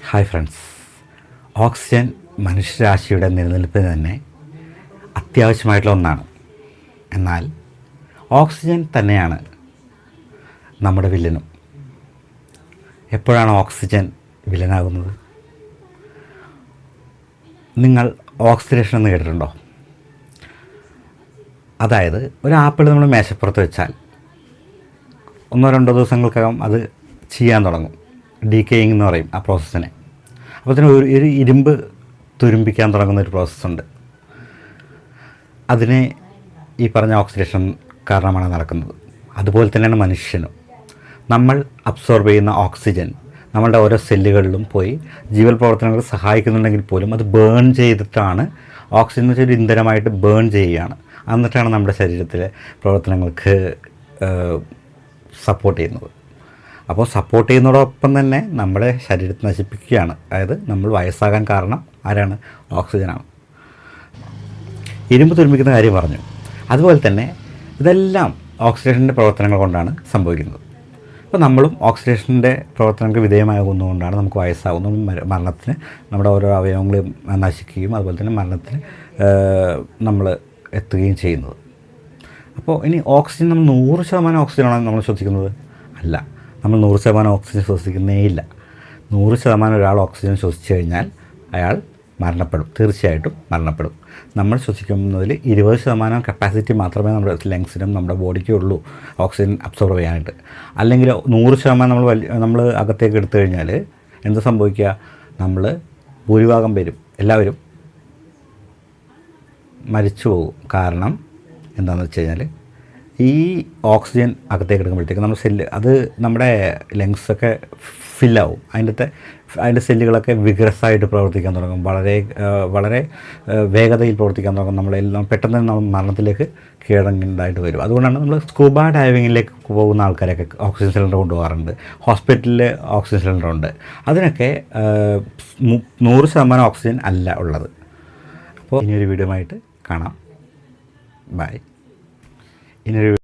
Hi friends, oxygen മനുഷ്യരാശിയുടെ നിലനിൽപ്പിന് തന്നെ അത്യാവശ്യമായിട്ടുള്ള ഒന്നാണ്. എന്നാൽ ഓക്സിജൻ തന്നെയാണ് നമ്മുടെ വില്ലനും. എപ്പോഴാണ് ഓക്സിജൻ വില്ലനാകുന്നത്? നിങ്ങൾ ഓക്സിഡേഷൻ എന്ന് കേട്ടിട്ടുണ്ടോ? അതായത് ഒരു ആപ്പിൾ നമ്മൾ മേശപ്പുറത്ത് വെച്ചാൽ 1-2 ദിവസങ്ങൾക്കകം അത് ചെയ്യാൻ തുടങ്ങും. ഡീക്കേയിങ് എന്ന് പറയും ആ പ്രോസസ്സിനെ. അപ്പോൾ തന്നെ ഒരു ഇരുമ്പ് തുരുമ്പിക്കാൻ തുടങ്ങുന്ന ഒരു പ്രോസസ്സുണ്ട്. അതിനെ ഈ പറഞ്ഞ ഓക്സിഡേഷൻ കാരണമാണ് നടക്കുന്നത്. അതുപോലെ തന്നെയാണ് മനുഷ്യനും. നമ്മൾ അബ്സോർബ് ചെയ്യുന്ന ഓക്സിജൻ നമ്മളുടെ ഓരോ സെല്ലുകളിലും പോയി ജീവൽ പ്രവർത്തനങ്ങൾക്ക് സഹായിക്കുന്നുണ്ടെങ്കിൽ പോലും അത് ബേൺ ചെയ്തിട്ടാണ്, ഓക്സിജൻ എന്ന് വെച്ചാൽ ഒരു ഇന്ധനമായിട്ട് ബേൺ ചെയ്യുകയാണ്. എന്നിട്ടാണ് നമ്മുടെ ശരീരത്തിലെ പ്രവർത്തനങ്ങൾക്ക് സപ്പോർട്ട് ചെയ്യുന്നത്. അപ്പോൾ സപ്പോർട്ട് ചെയ്യുന്നതോടൊപ്പം തന്നെ നമ്മുടെ ശരീരത്തെ നശിപ്പിക്കുകയാണ്. അതായത് നമ്മൾ വയസ്സാകാൻ കാരണം ആരാണ്? ഓക്സിജനാണ്. ഇരുമ്പ് തുരുമ്പിക്കുന്ന കാര്യം പറഞ്ഞു. അതുപോലെ തന്നെ ഇതെല്ലാം ഓക്സിഡേഷൻ്റെ പ്രവർത്തനങ്ങൾ കൊണ്ടാണ് സംഭവിക്കുന്നത്. അപ്പോൾ നമ്മളും ഓക്സിഡേഷൻ്റെ പ്രവർത്തനങ്ങൾക്ക് വിധേയമാകുന്നതുകൊണ്ടാണ് നമുക്ക് വയസ്സാകുന്നതും മരണത്തിന് നമ്മുടെ ഓരോ അവയവങ്ങളും നശിക്കുകയും അതുപോലെ തന്നെ മരണത്തിന് നമ്മൾ എത്തുകയും ചെയ്യുന്നത്. അപ്പോൾ ഇനി ഓക്സിജൻ നമ്മൾ 100% ഓക്സിജനാണ് നമ്മൾ ശ്വസിക്കുന്നത്? അല്ല, നമ്മൾ 100% ഓക്സിജൻ ശ്വസിക്കുന്നേ ഇല്ല. 100% ഒരാൾ ഓക്സിജൻ ശ്വസിച്ചു കഴിഞ്ഞാൽ അയാൾ മരണപ്പെടും, തീർച്ചയായിട്ടും മരണപ്പെടും. നമ്മൾ ശ്വസിക്കുന്നതിൽ 20% കപ്പാസിറ്റി മാത്രമേ നമ്മുടെ ലങ്സിനും നമ്മുടെ ബോഡിക്കും ഉള്ളൂ ഓക്സിജൻ അബ്സോർബ് ചെയ്യാനായിട്ട്. അല്ലെങ്കിൽ 100% നമ്മൾ അകത്തേക്ക് എടുത്തു കഴിഞ്ഞാൽ എന്ത് സംഭവിക്കുക? നമ്മൾ ഭൂരിഭാഗം പേരും എല്ലാവരും മരിച്ചു പോകും. കാരണം എന്താണെന്ന് വെച്ച് കഴിഞ്ഞാൽ ഈ ഓക്സിജൻ അകത്തേക്ക് എടുക്കുമ്പോഴത്തേക്ക് നമ്മുടെ അത് നമ്മുടെ ലങ്സൊക്കെ ഫില്ലാവും. അതിൻ്റെ സെല്ലുകളൊക്കെ വിഗ്രസായിട്ട് പ്രവർത്തിക്കാൻ തുടങ്ങും. വളരെ വേഗതയിൽ പ്രവർത്തിക്കാൻ തുടങ്ങും. നമ്മളെല്ലാം പെട്ടെന്ന് നമ്മൾ മരണത്തിലേക്ക് കീഴടങ്ങേണ്ടതായിട്ട് വരും. അതുകൊണ്ടാണ് നമ്മൾ സ്കൂബ ഡൈവിങ്ങിലേക്ക് പോകുന്ന ആൾക്കാരൊക്കെ ഓക്സിജൻ സിലിണ്ടർ കൊണ്ടുപോകാറുണ്ട്. ഹോസ്പിറ്റലിൽ ഓക്സിജൻ സിലിണ്ടറുണ്ട്. അതിനൊക്കെ 100% ഓക്സിജൻ അല്ല ഉള്ളത്. അപ്പോൾ ഇനിയൊരു വീഡിയോ ആയിട്ട് കാണാം. ബൈ. ഇനിയൊരു